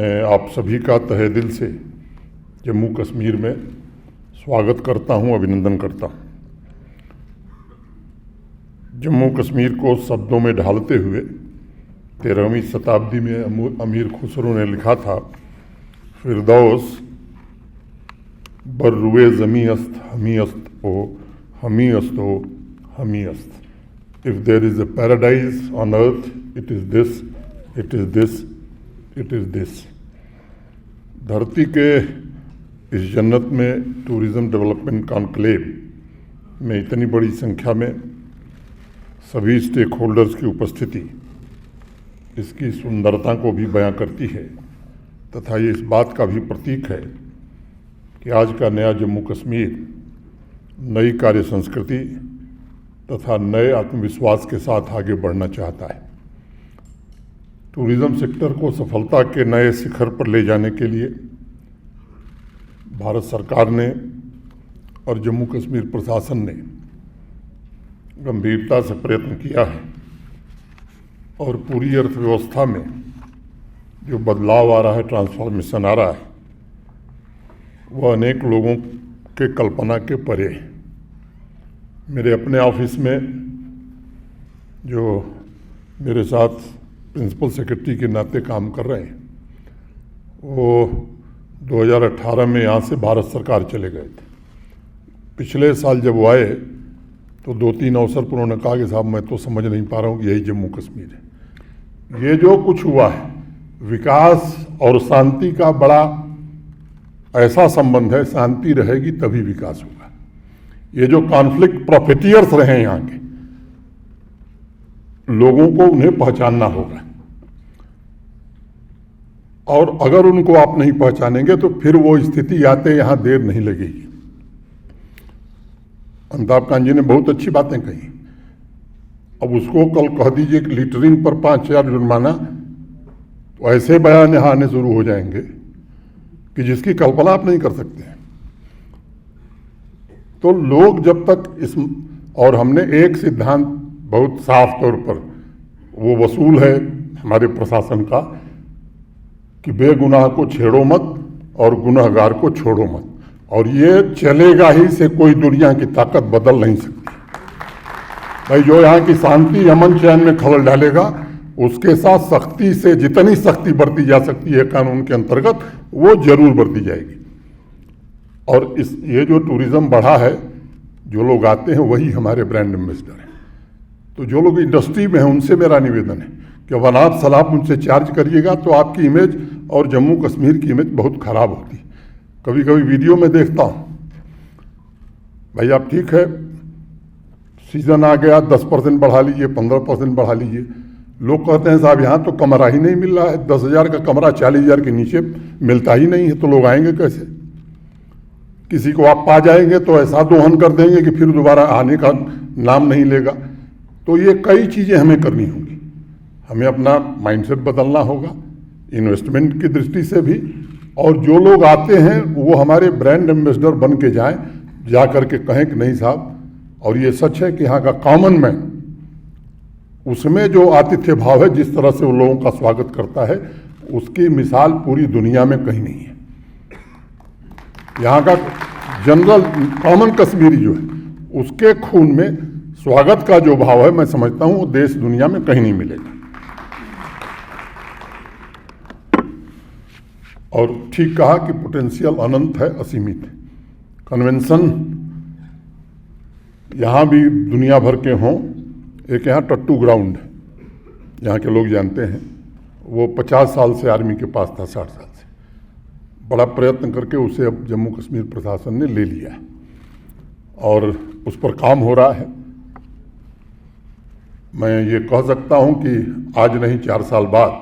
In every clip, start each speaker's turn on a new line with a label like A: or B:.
A: मैं आप सभी का तहे दिल से जम्मू कश्मीर में स्वागत करता हूं, अभिनंदन करता हूं। जम्मू कश्मीर को शब्दों में ढालते हुए 13वीं शताब्दी में अमीर खुसरो ने लिखा था, फिरदौस बर्रुए ज़मी अस्त हमी अस्त ओ हमी अस्त ओ हमी अस्त। If there is a paradise on earth it is this, it is this, it is this. धरती के इस जन्नत में टूरिज़्म डेवलपमेंट कॉन्क्लेव में इतनी बड़ी संख्या में सभी स्टेक होल्डर्स की उपस्थिति इसकी सुंदरता को भी बयां करती है तथा ये इस बात का भी प्रतीक है कि आज का नया जम्मू कश्मीर नई कार्य संस्कृति तथा नए आत्मविश्वास के साथ आगे बढ़ना चाहता है। टूरिज़्म सेक्टर को सफलता के नए शिखर पर ले जाने के लिए भारत सरकार ने और जम्मू कश्मीर प्रशासन ने गंभीरता से प्रयत्न किया है और पूरी अर्थव्यवस्था में जो बदलाव आ रहा है, ट्रांसफॉर्मेशन आ रहा है, वह अनेक लोगों के कल्पना के परे है। मेरे अपने ऑफिस में जो मेरे साथ प्रिंसिपल सेक्रेटरी के नाते काम कर रहे हैं, वो 2018 में यहाँ से भारत सरकार चले गए थे। पिछले साल जब वो आए तो 2-3 अवसर पर उन्होंने कहा कि साहब मैं तो समझ नहीं पा रहा हूँ कि यही जम्मू कश्मीर है। ये जो कुछ हुआ है, विकास और शांति का बड़ा ऐसा संबंध है, शांति रहेगी तभी विकास होगा। ये जो कॉन्फ्लिक्ट प्रॉफिटियर्स रहे हैं यहाँ के लोगों को, उन्हें पहचानना होगा और अगर उनको आप नहीं पहचानेंगे तो फिर वो स्थिति आते यहाँ देर नहीं लगेगी। अमिताभ कांत जी ने बहुत अच्छी बातें कही। अब उसको कल कह दीजिए कि लिटरिंग पर 5,000 जुर्माना, तो ऐसे बयान यहाँ आने शुरू हो जाएंगे कि जिसकी कल्पना आप नहीं कर सकते हैं। तो लोग जब तक इस, और हमने एक सिद्धांत बहुत साफ तौर पर वो वसूल है हमारे प्रशासन का कि बेगुनाह को छेड़ो मत और गुनहगार को छोड़ो मत, और ये चलेगा ही, से कोई दुनिया की ताकत बदल नहीं सकती। भाई जो यहाँ की शांति अमन चैन में खलल डालेगा उसके साथ सख्ती से, जितनी सख्ती बरती जा सकती है कानून के अंतर्गत, वो जरूर बरती जाएगी। और ये जो टूरिज्म बढ़ा है, जो लोग आते हैं वही हमारे ब्रांड एम्बेसडर हैं। तो जो लोग इंडस्ट्री में हैं उनसे मेरा निवेदन है कि अनाप शनाप उनसे चार्ज करिएगा तो आपकी इमेज और जम्मू कश्मीर की इमेज बहुत खराब होती। कभी कभी वीडियो में देखता हूँ, भाई आप ठीक है, सीजन आ गया 10% बढ़ा लीजिए, 15% बढ़ा लीजिए। लोग कहते हैं साहब यहाँ तो कमरा ही नहीं मिल रहा है, 10,000 का कमरा 40,000 के नीचे मिलता ही नहीं है, तो लोग आएंगे कैसे? किसी को आप पा जाएंगे तो ऐसा दोहन कर देंगे कि फिर दोबारा आने का नाम नहीं लेगा। तो ये कई चीज़ें हमें करनी होंगी। हमें अपना माइंडसेट बदलना होगा इन्वेस्टमेंट की दृष्टि से भी, और जो लोग आते हैं वो हमारे ब्रांड एम्बेसडर बन के जाएँ, जा कर के कहें कि नहीं साहब। और ये सच है कि यहाँ का कॉमन मैन, उसमें जो आतिथ्य भाव है, जिस तरह से वो लोगों का स्वागत करता है, उसकी मिसाल पूरी दुनिया में कहीं नहीं है। यहाँ का जनरल कॉमन कश्मीरी जो है, उसके खून में स्वागत का जो भाव है, मैं समझता हूँ वो देश दुनिया में कहीं नहीं मिलेगा। और ठीक कहा कि पोटेंशियल अनंत है, असीमित है। कन्वेंशन यहाँ भी दुनिया भर के हों, एक यहाँ टट्टू ग्राउंड है, यहाँ के लोग जानते हैं, वो 50 साल से आर्मी के पास था, 60 साल से। बड़ा प्रयत्न करके उसे अब जम्मू कश्मीर प्रशासन ने ले लिया है और उस पर काम हो रहा है। मैं ये कह सकता हूँ कि आज नहीं 4 साल बाद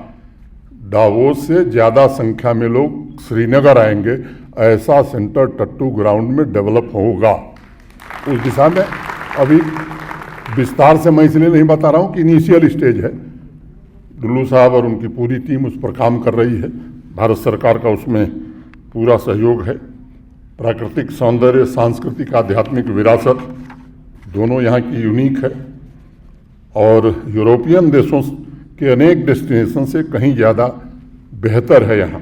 A: डावोस से ज़्यादा संख्या में लोग श्रीनगर आएंगे। ऐसा सेंटर टट्टू ग्राउंड में डेवलप होगा। उस दिशा में अभी विस्तार से मैं इसलिए नहीं बता रहा हूँ कि इनिशियल स्टेज है। दुल्लू साहब और उनकी पूरी टीम उस पर काम कर रही है। भारत सरकार का उसमें पूरा सहयोग है। प्राकृतिक सौंदर्य, सांस्कृतिक आध्यात्मिक विरासत दोनों यहाँ की यूनिक है और यूरोपियन देशों के अनेक डेस्टिनेशन से कहीं ज़्यादा बेहतर है यहाँ,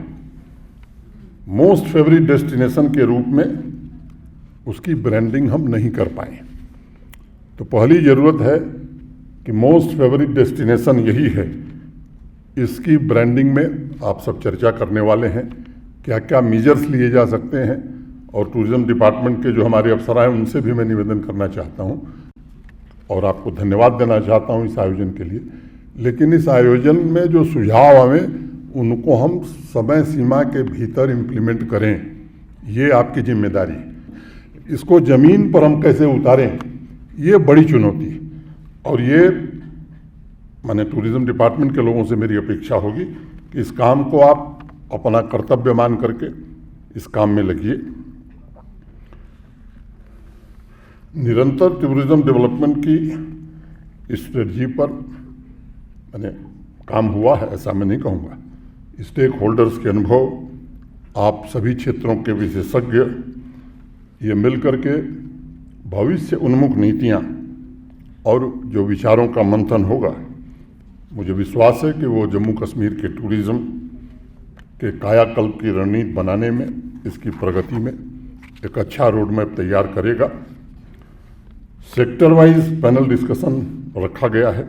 A: मोस्ट फेवरेट डेस्टिनेशन के रूप में उसकी ब्रांडिंग हम नहीं कर पाए। तो पहली ज़रूरत है कि मोस्ट फेवरेट डेस्टिनेशन यही है, इसकी ब्रांडिंग में आप सब चर्चा करने वाले हैं, क्या क्या मेजर्स लिए जा सकते हैं, और टूरिज्म डिपार्टमेंट के जो हमारे अफसर हैं उनसे भी मैं निवेदन करना चाहता हूं और आपको धन्यवाद देना चाहता हूं इस आयोजन के लिए। लेकिन इस आयोजन में जो सुझाव आवें उनको हम समय सीमा के भीतर इम्प्लीमेंट करें, ये आपकी जिम्मेदारी है। इसको ज़मीन पर हम कैसे उतारें, ये बड़ी चुनौती है, और ये माने टूरिज्म डिपार्टमेंट के लोगों से मेरी अपेक्षा होगी कि इस काम को आप अपना कर्तव्य मान करके इस काम में लगिए। निरंतर टूरिज्म डेवलपमेंट की स्ट्रेटजी पर मैंने काम हुआ है, ऐसा मैं नहीं कहूँगा। स्टेक होल्डर्स के अनुभव, आप सभी क्षेत्रों के विशेषज्ञ, ये मिलकर के भविष्य उन्मुख नीतियाँ और जो विचारों का मंथन होगा, मुझे विश्वास है कि वो जम्मू कश्मीर के टूरिज्म के कायाकल्प की रणनीति बनाने में, इसकी प्रगति में एक अच्छा रोड मैप तैयार करेगा। सेक्टर वाइज पैनल डिस्कशन रखा गया है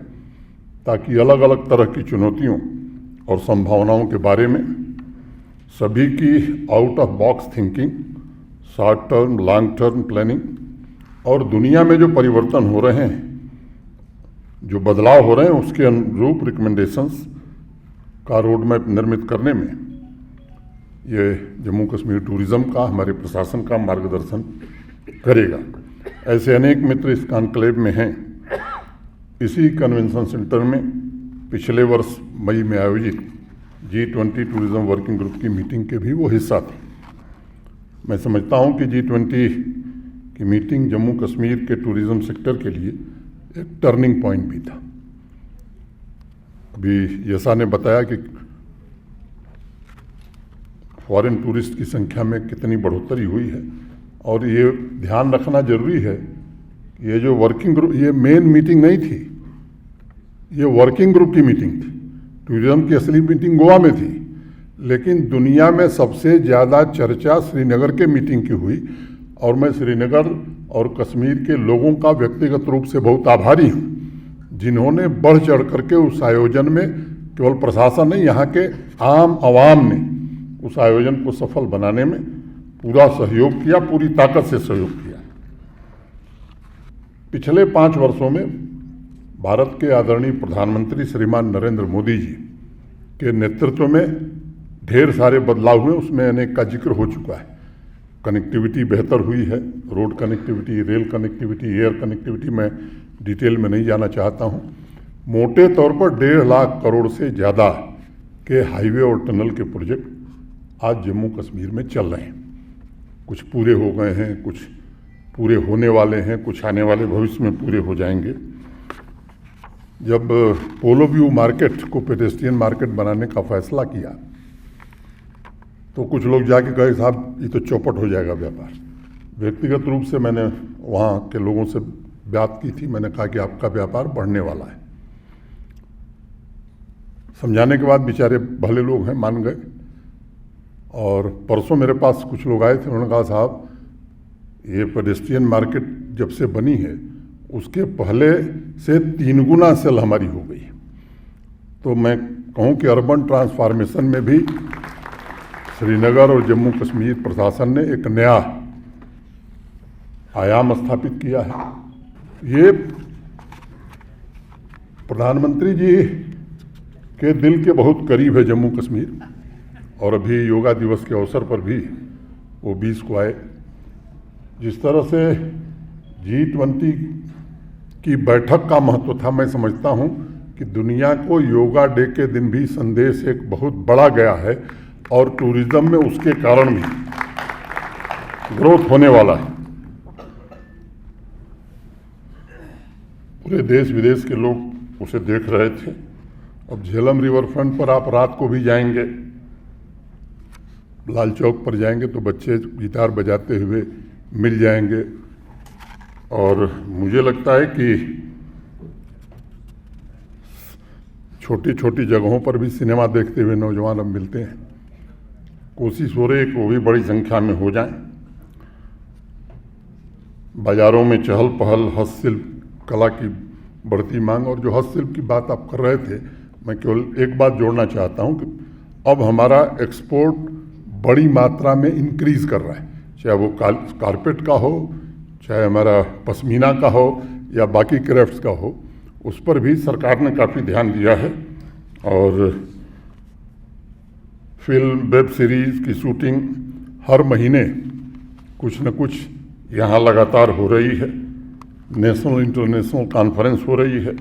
A: ताकि अलग अलग तरह की चुनौतियों और संभावनाओं के बारे में सभी की out of box thinking, short term long term planning और दुनिया में जो परिवर्तन हो रहे हैं, जो बदलाव हो रहे हैं, उसके अनुरूप रिकमेंडेशंस का रोड मैप निर्मित करने में ये जम्मू कश्मीर टूरिज्म का, हमारे प्रशासन का मार्गदर्शन करेगा। ऐसे अनेक मित्र इस कॉन्क्लेव में हैं। इसी कन्वेंशन सेंटर में पिछले वर्ष मई में आयोजित G20 टूरिज्म वर्किंग ग्रुप की मीटिंग के भी वो हिस्सा थे। मैं समझता हूँ कि G20 की मीटिंग जम्मू कश्मीर के टूरिज्म सेक्टर के लिए एक टर्निंग पॉइंट भी था। अभी यशा ने बताया कि फॉरेन टूरिस्ट की संख्या में कितनी बढ़ोतरी हुई है, और ये ध्यान रखना जरूरी है कि ये जो वर्किंग ग्रुप, ये मेन मीटिंग नहीं थी, ये वर्किंग ग्रुप की मीटिंग थी। टूरिज्म की असली मीटिंग गोवा में थी, लेकिन दुनिया में सबसे ज़्यादा चर्चा श्रीनगर के मीटिंग की हुई, और मैं श्रीनगर और कश्मीर के लोगों का व्यक्तिगत रूप से बहुत आभारी हूँ, जिन्होंने बढ़ चढ़ करके उस आयोजन में, केवल प्रशासन नहीं, यहाँ के आम आवाम ने उस आयोजन को सफल बनाने में पूरा सहयोग किया, पूरी ताकत से सहयोग किया। पिछले 5 वर्षों में भारत के आदरणीय प्रधानमंत्री श्रीमान नरेंद्र मोदी जी के नेतृत्व में ढेर सारे बदलाव हुए, उसमें अनेक का जिक्र हो चुका है। कनेक्टिविटी बेहतर हुई है, road connectivity, rail connectivity, air connectivity, मैं डिटेल में नहीं जाना चाहता हूँ। मोटे तौर पर 1.5 लाख करोड़ से ज़्यादा के हाईवे और टनल के प्रोजेक्ट आज जम्मू कश्मीर में चल रहे हैं। कुछ पूरे हो गए हैं, कुछ पूरे होने वाले हैं, कुछ आने वाले भविष्य में पूरे हो जाएंगे। जब पोलो व्यू मार्केट को पेडेस्ट्रियन मार्केट बनाने का फैसला किया तो कुछ लोग जाके कहे साहब ये तो चौपट हो जाएगा व्यापार। व्यक्तिगत रूप से मैंने वहाँ के लोगों से बात की थी, मैंने कहा कि आपका व्यापार बढ़ने वाला है। समझाने के बाद बेचारे भले लोग हैं, मान गए। और परसों मेरे पास कुछ लोग आए थे, उन्होंने कहा साहब ये पेडेस्ट्रियन मार्केट जब से बनी है उसके पहले से 3 गुना सेल हमारी हो गई। तो मैं कहूँ कि अर्बन ट्रांसफॉर्मेशन में भी श्रीनगर और जम्मू कश्मीर प्रशासन ने एक नया आयाम स्थापित किया है। ये प्रधानमंत्री जी के दिल के बहुत करीब है जम्मू कश्मीर, और अभी योगा दिवस के अवसर पर भी वो 20 को आए। जिस तरह से G20 की बैठक का महत्व था, मैं समझता हूँ कि दुनिया को योगा डे के दिन भी संदेश एक बहुत बड़ा गया है, और टूरिज्म में उसके कारण भी ग्रोथ होने वाला है। पूरे देश विदेश के लोग उसे देख रहे थे। अब झेलम रिवर फ्रंट पर आप रात को भी जाएंगे, लाल चौक पर जाएंगे तो बच्चे गिटार बजाते हुए मिल जाएंगे। और मुझे लगता है कि छोटी छोटी जगहों पर भी सिनेमा देखते हुए नौजवान अब मिलते हैं। कोशिश हो रही है कि वो भी बड़ी संख्या में हो जाएं। बाजारों में चहल पहल, हस्तशिल्प कला की बढ़ती मांग, और जो हस्तशिल्प की बात आप कर रहे थे, मैं केवल एक बात जोड़ना चाहता हूं कि अब हमारा एक्सपोर्ट बड़ी मात्रा में इंक्रीज कर रहा है, चाहे वो कारपेट का हो, चाहे हमारा पश्मीना का हो या बाकी क्राफ्ट्स का हो, उस पर भी सरकार ने काफ़ी ध्यान दिया है। और फिल्म, वेब सीरीज़ की शूटिंग हर महीने कुछ न कुछ यहाँ लगातार हो रही है। नेशनल इंटरनेशनल कॉन्फ्रेंस हो रही है।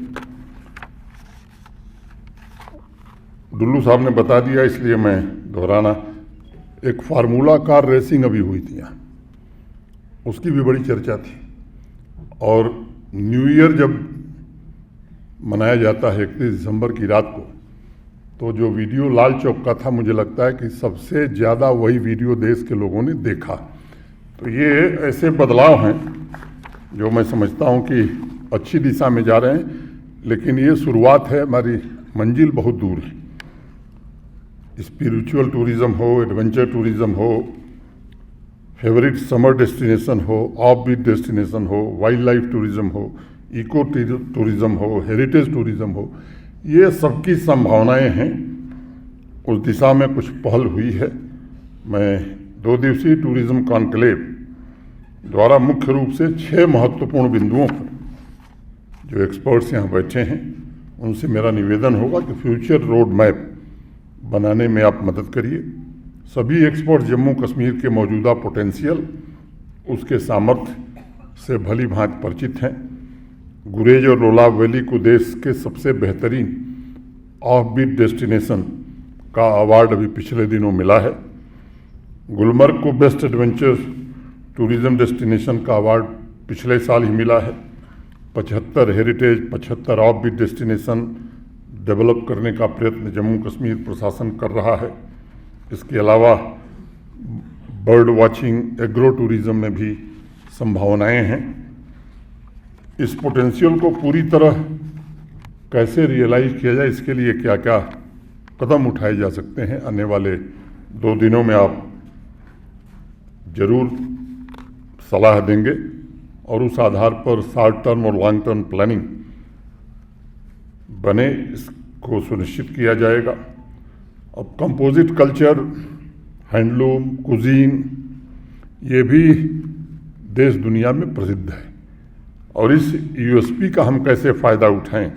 A: डुल्लू साहब ने बता दिया, इसलिए मैं दोहराना, एक फार्मूला कार रेसिंग अभी हुई थी यहाँ, उसकी भी बड़ी चर्चा थी। और न्यू ईयर जब मनाया जाता है 31 दिसंबर की रात को, तो जो वीडियो लाल चौक का था, मुझे लगता है कि सबसे ज़्यादा वही वीडियो देश के लोगों ने देखा। तो ये ऐसे बदलाव हैं जो मैं समझता हूँ कि अच्छी दिशा में जा रहे हैं, लेकिन ये शुरुआत है, हमारी मंजिल बहुत दूर है। स्पिरिचुअल टूरिज़्म हो, एडवेंचर टूरिज़्म हो, फेवरेट समर डेस्टिनेशन हो, ऑफ बीट डेस्टिनेशन हो, वाइल्ड लाइफ टूरिज़्म हो, इको टूरिज़्म हो, हेरिटेज टूरिज़्म हो, ये सबकी संभावनाएं हैं। उस दिशा में कुछ पहल हुई है। मैं 2 दिवसीय टूरिज़्म कॉन्क्लेव द्वारा मुख्य रूप से 6 महत्वपूर्ण बिंदुओं पर जो एक्सपर्ट्स यहाँ बैठे हैं, उनसे मेरा निवेदन होगा कि फ्यूचर रोड मैप बनाने में आप मदद करिए। सभी एक्सपर्ट जम्मू कश्मीर के मौजूदा पोटेंशियल, उसके सामर्थ्य से भली भांति परिचित हैं। गुरेज और लोलाब वैली को देश के सबसे बेहतरीन ऑफ बीट डेस्टिनेशन का अवार्ड अभी पिछले दिनों मिला है। गुलमर्ग को बेस्ट एडवेंचर टूरिज़्म डेस्टिनेशन का अवार्ड पिछले साल ही मिला है। 75 heritage, 75 off beat destination develop करने का प्रयत्न जम्मू कश्मीर प्रशासन कर रहा है। इसके अलावा बर्ड वॉचिंग, एग्रो टूरिज़्म में भी संभावनाएं हैं। इस पोटेंशियल को पूरी तरह कैसे रियलाइज किया जाए, इसके लिए क्या क्या कदम उठाए जा सकते हैं, आने वाले 2 दिनों में आप जरूर सलाह देंगे और उस आधार पर शॉर्ट टर्म और लॉन्ग टर्म प्लानिंग बने, इसको सुनिश्चित किया जाएगा। अब कंपोजिट कल्चर, हैंडलूम, कुजीन, ये भी देश दुनिया में प्रसिद्ध है, और इस यूएसपी का हम कैसे फ़ायदा उठाएं।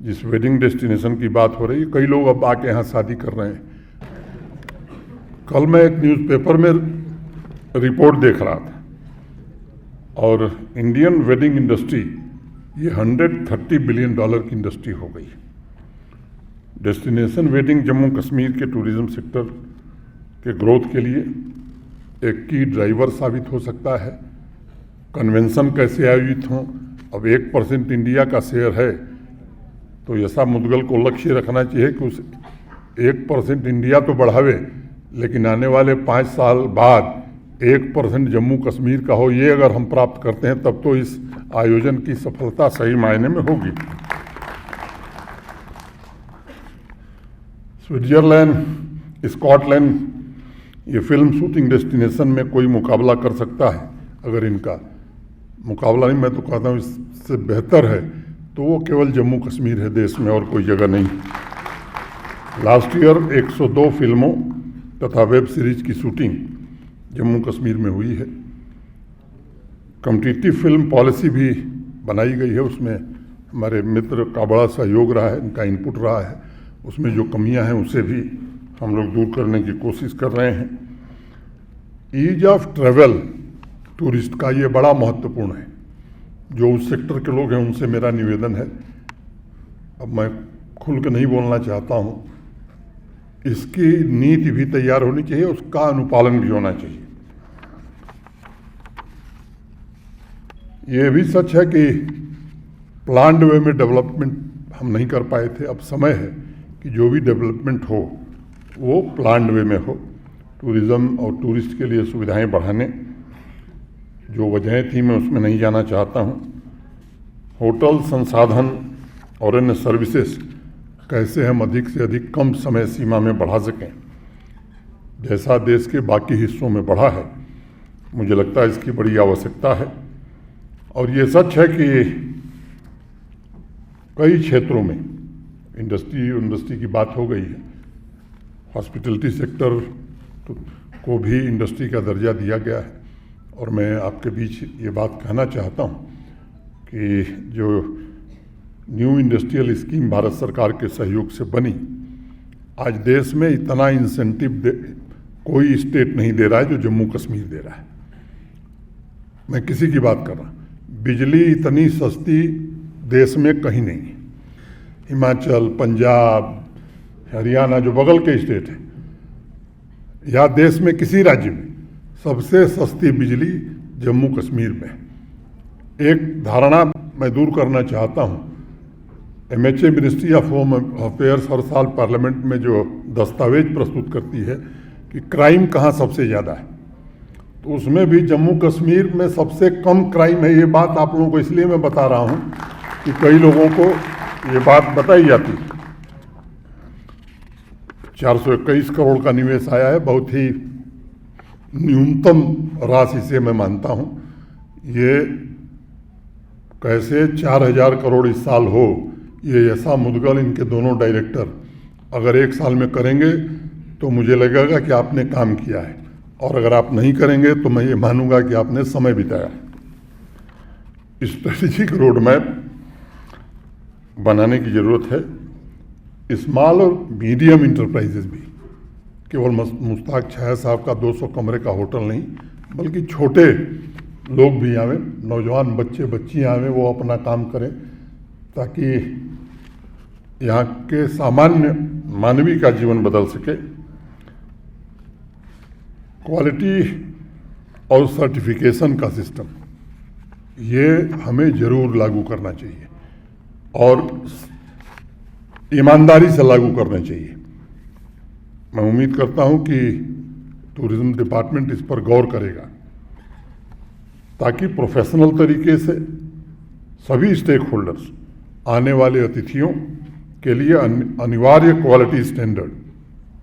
A: जिस वेडिंग डेस्टिनेशन की बात हो रही है, कई लोग अब आके यहाँ शादी कर रहे हैं। कल मैं एक न्यूज़पेपर में रिपोर्ट देख रहा था, और इंडियन वेडिंग इंडस्ट्री ये $130 बिलियन की इंडस्ट्री हो गई। डेस्टिनेशन वेडिंग जम्मू कश्मीर के टूरिज़्म सेक्टर के ग्रोथ के लिए एक की ड्राइवर साबित हो सकता है। कन्वेंशन कैसे आयोजित हों, अब 1% इंडिया का शेयर है, तो यशा मुदगल को लक्ष्य रखना चाहिए कि उस 1% इंडिया तो बढ़ावे, लेकिन आने वाले 5 साल बाद 1% जम्मू कश्मीर का हो। ये अगर हम प्राप्त करते हैं, तब तो इस आयोजन की सफलता सही मायने में होगी। स्विट्जरलैंड, स्कॉटलैंड, ये फिल्म शूटिंग डेस्टिनेशन में कोई मुकाबला कर सकता है। अगर इनका मुकाबला नहीं, मैं तो कहता हूँ इससे बेहतर है, तो वो केवल जम्मू कश्मीर है देश में, और कोई जगह नहीं। लास्ट ईयर 102 फिल्मों तथा वेब सीरीज की शूटिंग जम्मू कश्मीर में हुई है। कॉम्पिटिटिव फिल्म पॉलिसी भी बनाई गई है, उसमें हमारे मित्र का बड़ा सहयोग रहा है, इनका इनपुट रहा है। उसमें जो कमियां हैं उसे भी हम लोग दूर करने की कोशिश कर रहे हैं। ईज ऑफ ट्रैवल टूरिस्ट का ये बड़ा महत्वपूर्ण है। जो उस सेक्टर के लोग हैं उनसे मेरा निवेदन है, अब मैं खुल के नहीं बोलना चाहता हूँ, इसकी नीति भी तैयार होनी चाहिए, उसका अनुपालन भी होना चाहिए। ये भी सच है कि प्लान्ड वे में डेवलपमेंट हम नहीं कर पाए थे। अब समय है कि जो भी डेवलपमेंट हो वो प्लान्ड वे में हो। टूरिज़्म और टूरिस्ट के लिए सुविधाएं बढ़ाने जो वजहें थी, मैं उसमें नहीं जाना चाहता हूँ। होटल संसाधन और अन्य सर्विसेज कैसे हम अधिक से अधिक कम समय सीमा में बढ़ा सकें, जैसा देश के बाकी हिस्सों में बढ़ा है। मुझे लगता है इसकी बड़ी आवश्यकता है। और ये सच है कि कई क्षेत्रों में इंडस्ट्री की बात हो गई है। हॉस्पिटैलिटी सेक्टर को भी इंडस्ट्री का दर्जा दिया गया है। और मैं आपके बीच ये बात कहना चाहता हूँ कि जो न्यू इंडस्ट्रियल स्कीम भारत सरकार के सहयोग से बनी, आज देश में इतना इंसेंटिव कोई स्टेट नहीं दे रहा है जो जम्मू कश्मीर दे रहा है। मैं किसी की बात कर रहा हूँ। बिजली इतनी सस्ती देश में कहीं नहीं है। हिमाचल, पंजाब, हरियाणा जो बगल के स्टेट है, या देश में किसी राज्य में सबसे सस्ती बिजली जम्मू कश्मीर में। एक धारणा मैं दूर करना चाहता हूँ। MHA ministry of home affairs हर साल पार्लियामेंट में जो दस्तावेज प्रस्तुत करती है कि क्राइम कहाँ सबसे ज़्यादा है, तो उसमें भी जम्मू कश्मीर में सबसे कम क्राइम है। ये बात आप लोगों को इसलिए मैं बता रहा हूँ कि कई लोगों को ये बात बताई जाती है। 421 करोड़ का निवेश आया है, बहुत ही न्यूनतम राशि से मैं मानता हूँ। ये कैसे 4000 करोड़ इस साल हो, ये ऐसा मुद्गल इनके दोनों डायरेक्टर अगर एक साल में करेंगे तो मुझे लगेगा कि आपने काम किया है, और अगर आप नहीं करेंगे तो मैं ये मानूंगा कि आपने समय बिताया। स्ट्रेटेजिक रोड मैप बनाने की ज़रूरत है। स्मॉल और मीडियम इंटरप्राइजेज भी, केवल मुश्ताक छाया साहब का 200 कमरे का होटल नहीं, बल्कि छोटे लोग भी आवें, नौजवान बच्चे बच्चियाँ आवें, वो अपना काम करें, ताकि यहाँ के सामान्य मानवी का जीवन बदल सके। क्वालिटी और सर्टिफिकेशन का सिस्टम ये हमें ज़रूर लागू करना चाहिए और ईमानदारी से लागू करना चाहिए। मैं उम्मीद करता हूं कि टूरिज्म डिपार्टमेंट इस पर गौर करेगा, ताकि प्रोफेशनल तरीके से सभी स्टेक होल्डर्स आने वाले अतिथियों के लिए अनिवार्य क्वालिटी स्टैंडर्ड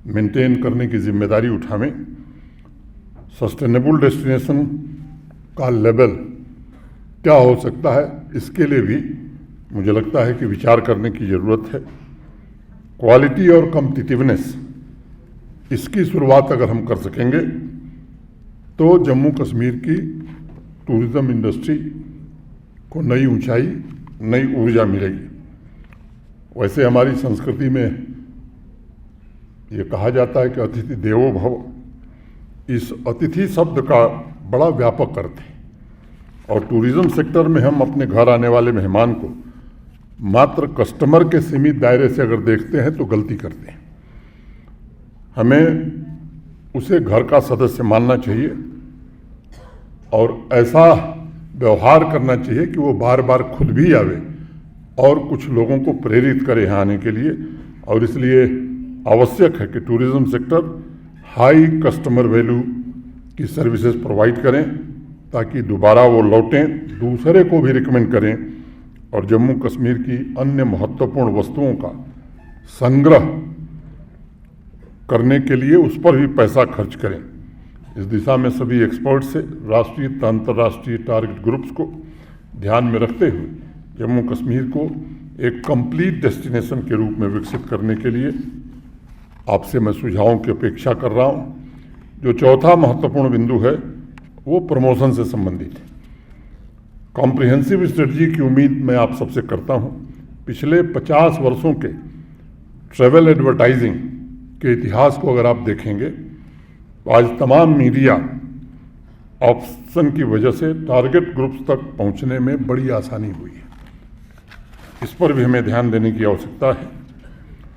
A: मेंटेन करने की जिम्मेदारी उठावें। सस्टेनेबल डेस्टिनेशन का लेवल क्या हो सकता है, इसके लिए भी मुझे लगता है कि विचार करने की ज़रूरत है। क्वालिटी और कॉम्पिटिटिवनेस, इसकी शुरुआत अगर हम कर सकेंगे तो जम्मू कश्मीर की टूरिज़्म इंडस्ट्री को नई ऊंचाई, नई ऊर्जा मिलेगी। वैसे हमारी संस्कृति में ये कहा जाता है कि अतिथि देवो भव। इस अतिथि शब्द का बड़ा व्यापक अर्थ है, और टूरिज़्म सेक्टर में हम अपने घर आने वाले मेहमान को मात्र कस्टमर के सीमित दायरे से अगर देखते हैं तो गलती करते हैं। हमें उसे घर का सदस्य मानना चाहिए और ऐसा व्यवहार करना चाहिए कि वो बार बार खुद भी आवे और कुछ लोगों को प्रेरित करे यहाँ आने के लिए। और इसलिए आवश्यक है कि tourism sector high customer value की सर्विसेज प्रोवाइड करें, ताकि दोबारा वो लौटें, दूसरे को भी रिकमेंड करें और जम्मू कश्मीर की अन्य महत्वपूर्ण वस्तुओं का संग्रह करने के लिए उस पर भी पैसा खर्च करें। इस दिशा में सभी एक्सपर्ट से राष्ट्रीय तथा अंतर्राष्ट्रीय टारगेट ग्रुप्स को ध्यान में रखते हुए जम्मू कश्मीर को एक कंप्लीट डेस्टिनेशन के रूप में विकसित करने के लिए आपसे मैं सुझावों की अपेक्षा कर रहा हूँ। जो चौथा महत्वपूर्ण बिंदु है वो प्रमोशन से संबंधित है। कॉम्प्रिहेंसिव स्ट्रेटजी की उम्मीद मैं आप सबसे करता हूँ। पिछले 50 वर्षों के ट्रैवल एडवर्टाइजिंग के इतिहास को अगर आप देखेंगे तो आज तमाम मीडिया ऑप्शन की वजह से टारगेट ग्रुप्स तक पहुँचने में बड़ी आसानी हुई है। इस पर भी हमें ध्यान देने की आवश्यकता है।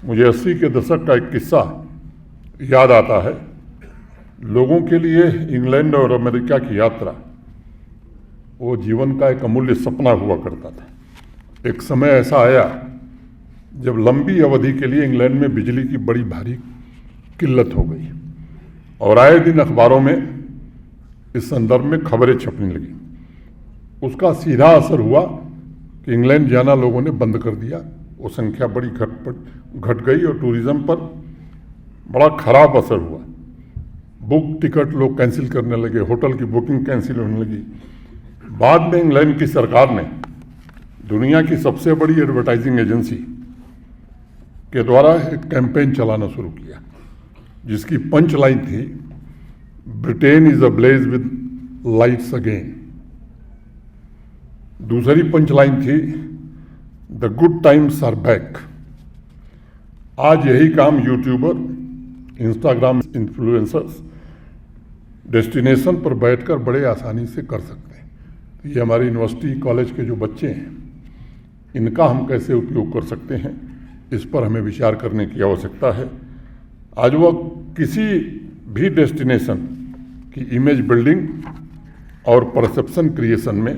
A: मुझे 80 के दशक का एक किस्सा याद आता है। लोगों के लिए इंग्लैंड और अमेरिका की यात्रा वो जीवन का एक अमूल्य सपना हुआ करता था। एक समय ऐसा आया जब लंबी अवधि के लिए इंग्लैंड में बिजली की बड़ी भारी किल्लत हो गई और आए दिन अखबारों में इस संदर्भ में खबरें छपने लगी। उसका सीधा असर हुआ कि इंग्लैंड जाना लोगों ने बंद कर दिया। वो संख्या बड़ी घट गई और टूरिज़्म पर बड़ा खराब असर हुआ। बुक टिकट लोग कैंसिल करने लगे, होटल की बुकिंग कैंसिल होने लगी। बाद में इंग्लैंड की सरकार ने दुनिया की सबसे बड़ी एडवर्टाइजिंग एजेंसी के द्वारा एक कैंपेन चलाना शुरू किया, जिसकी पंच लाइन थी, Britain is ablaze with lights again. दूसरी पंच लाइन थी, the good times are back. आज यही काम यूट्यूबर, इंस्टाग्राम इन्फ्लुएंसर्स डेस्टिनेशन पर बैठकर बड़े आसानी से कर सकते हैं। ये हमारे यूनिवर्सिटी कॉलेज के जो बच्चे हैं, इनका हम कैसे उपयोग कर सकते हैं, इस पर हमें विचार करने की आवश्यकता है। आज वह किसी भी डेस्टिनेशन की इमेज बिल्डिंग और परसेप्शन क्रिएशन में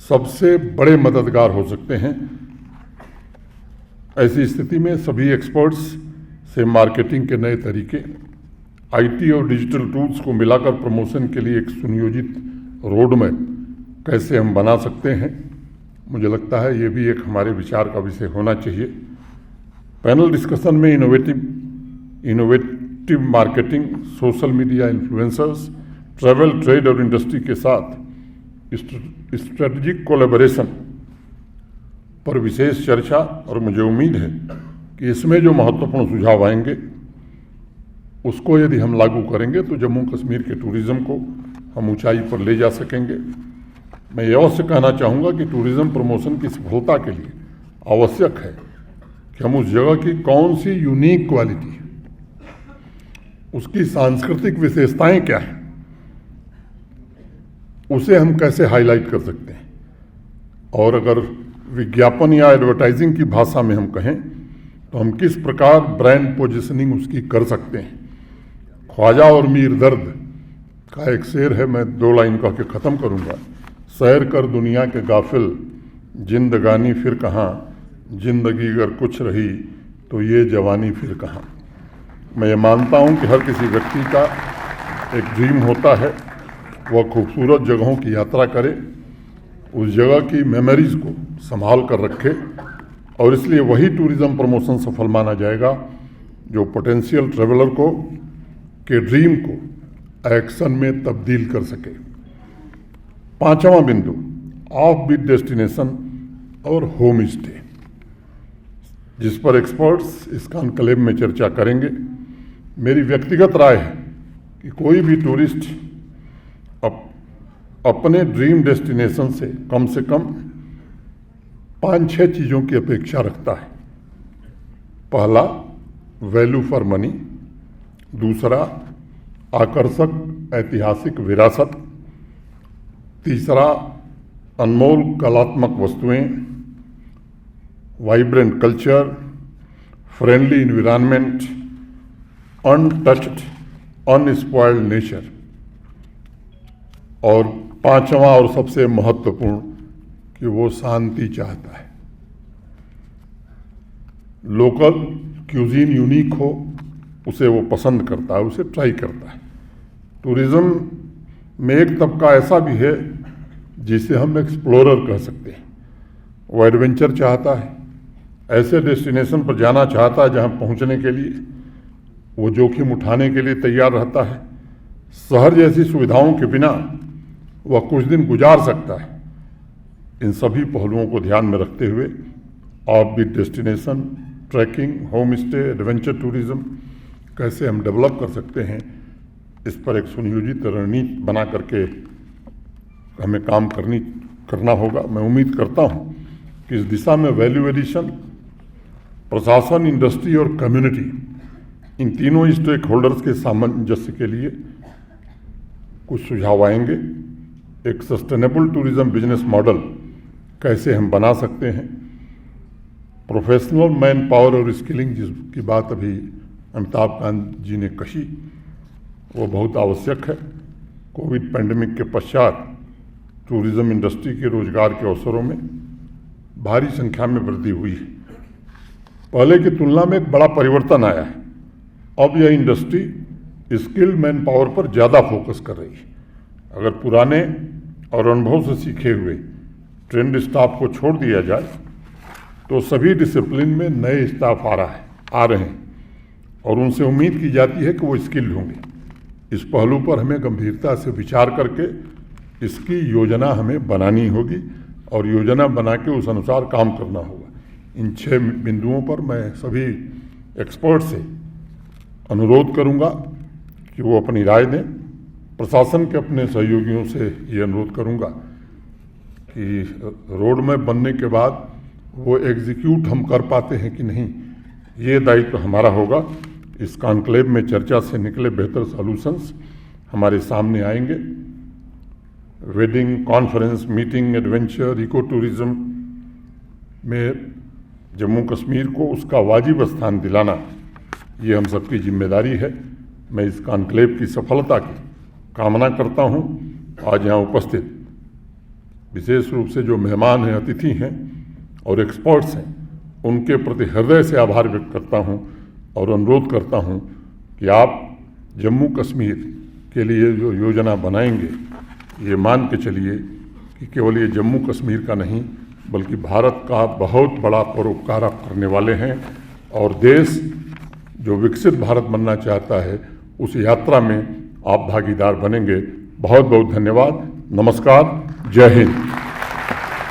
A: सबसे बड़े मददगार हो सकते हैं। ऐसी स्थिति में सभी एक्सपर्ट्स से मार्केटिंग के नए तरीके, आईटी और डिजिटल टूल्स को मिलाकर प्रमोशन के लिए एक सुनियोजित रोड मैप कैसे हम बना सकते हैं, मुझे लगता है ये भी एक हमारे विचार का विषय होना चाहिए। पैनल डिस्कशन में innovative marketing, social media influencers, travel, trade और इंडस्ट्री के साथ स्ट्रेटजिक कोलैबोरेशन पर विशेष चर्चा, और मुझे उम्मीद है कि इसमें जो महत्वपूर्ण सुझाव आएंगे उसको यदि हम लागू करेंगे तो जम्मू कश्मीर के टूरिज़्म को हम ऊंचाई पर ले जा सकेंगे। मैं ये अवश्य कहना चाहूँगा कि टूरिज़्म प्रमोशन की सफलता के लिए आवश्यक है कि हम उस जगह की कौन सी यूनिक क्वालिटी है, उसकी सांस्कृतिक विशेषताएं क्या हैं, उसे हम कैसे हाईलाइट कर सकते हैं। और अगर विज्ञापन या एडवर्टाइजिंग की भाषा में हम कहें तो हम किस प्रकार ब्रांड पोजीशनिंग उसकी कर सकते हैं। ख्वाजा और मीर दर्द का एक शेर है, मैं 2 लाइन कह के ख़त्म करूँगा। सैर कर दुनिया के गाफिल, जिंदगानी फिर कहाँ, जिंदगी अगर कुछ रही तो ये जवानी फिर कहाँ। मैं ये मानता हूँ कि हर किसी व्यक्ति का एक ड्रीम होता है, वह खूबसूरत जगहों की यात्रा करे, उस जगह की मेमोरीज को संभाल कर रखे, और इसलिए वही टूरिज़्म प्रमोशन सफल माना जाएगा जो पोटेंशियल ट्रेवलर को के ड्रीम को एक्शन में तब्दील कर सके। 5वां बिंदु, ऑफ बीट डेस्टिनेशन और होम स्टे, जिस पर एक्सपर्ट्स इस कॉन्क्लेव में चर्चा करेंगे। मेरी व्यक्तिगत राय है कि कोई भी टूरिस्ट अपने ड्रीम डेस्टिनेशन से कम 5-6 चीज़ों की अपेक्षा रखता है। पहला, वैल्यू फॉर मनी। दूसरा, आकर्षक ऐतिहासिक विरासत। तीसरा, अनमोल कलात्मक वस्तुएं, vibrant culture, friendly environment, untouched unspoiled nature. और 5वां और सबसे महत्वपूर्ण कि वो शांति चाहता है। लोकल क्यूजीन यूनिक हो, उसे वो पसंद करता है, उसे ट्राई करता है। टूरिज़्म में एक तबका ऐसा भी है जिसे हम एक्सप्लोरर कह सकते हैं। वो एडवेंचर चाहता है, ऐसे डेस्टिनेशन पर जाना चाहता है जहां पहुंचने के लिए वो जोखिम उठाने के लिए तैयार रहता है। शहर जैसी सुविधाओं के बिना वह कुछ दिन गुजार सकता है। इन सभी पहलुओं को ध्यान में रखते हुए off beat destination, trekking, home stay, adventure tourism कैसे हम डेवलप कर सकते हैं, इस पर एक सुनियोजित रणनीति बना करके हमें काम करना होगा। मैं उम्मीद करता हूँ कि इस दिशा में वैल्यू एडिशन, प्रशासन, इंडस्ट्री और कम्युनिटी, इन तीनों स्टेक होल्डर्स के सामंजस्य के लिए कुछ सुझाव आएंगे। एक सस्टेनेबल टूरिज़्म बिजनेस मॉडल कैसे हम बना सकते हैं। प्रोफेशनल मैन पावर और स्किलिंग, जिसकी बात अभी अमिताभ कांत जी ने कही, वो बहुत आवश्यक है। कोविड पैंडेमिक के पश्चात टूरिज़्म इंडस्ट्री के रोजगार के अवसरों में भारी संख्या में वृद्धि हुई है। पहले की तुलना में एक बड़ा परिवर्तन आया है। अब यह इंडस्ट्री स्किल्ड मैन पावर पर ज़्यादा फोकस कर रही है। अगर पुराने और अनुभव से सीखे हुए ट्रेंड स्टाफ को छोड़ दिया जाए तो सभी डिसिप्लिन में नए स्टाफ आ रहे हैं और उनसे उम्मीद की जाती है कि वो स्किल्ड होंगे। इस पहलू पर हमें गंभीरता से विचार करके इसकी योजना हमें बनानी होगी और योजना बना के उस अनुसार काम करना होगा। इन 6 बिंदुओं पर मैं सभी एक्सपर्ट से अनुरोध करूंगा कि वो अपनी राय दें। प्रशासन के अपने सहयोगियों से ये अनुरोध करूंगा कि रोड मैप बनने के बाद वो एग्जीक्यूट हम कर पाते हैं कि नहीं, ये दायित्व हमारा होगा। इस कॉन्क्लेव में चर्चा से निकले बेहतर सॉल्यूशंस हमारे सामने आएंगे। Wedding, conference, meeting, adventure, eco tourism में जम्मू कश्मीर को उसका वाजिब स्थान दिलाना, ये हम सबकी जिम्मेदारी है। मैं इस कॉन्क्लेव की सफलता की कामना करता हूँ। आज यहाँ उपस्थित विशेष रूप से जो मेहमान हैं, अतिथि हैं और एक्सपर्ट्स हैं, उनके प्रति हृदय से आभार व्यक्त करता हूँ और अनुरोध करता हूँ कि आप जम्मू कश्मीर के लिए जो योजना बनाएंगे, ये मान के चलिए कि केवल ये जम्मू कश्मीर का नहीं बल्कि भारत का बहुत बड़ा परोपकार आप करने वाले हैं और देश जो विकसित भारत बनना चाहता है उस यात्रा में आप भागीदार बनेंगे। बहुत बहुत धन्यवाद। नमस्कार। जय हिंद।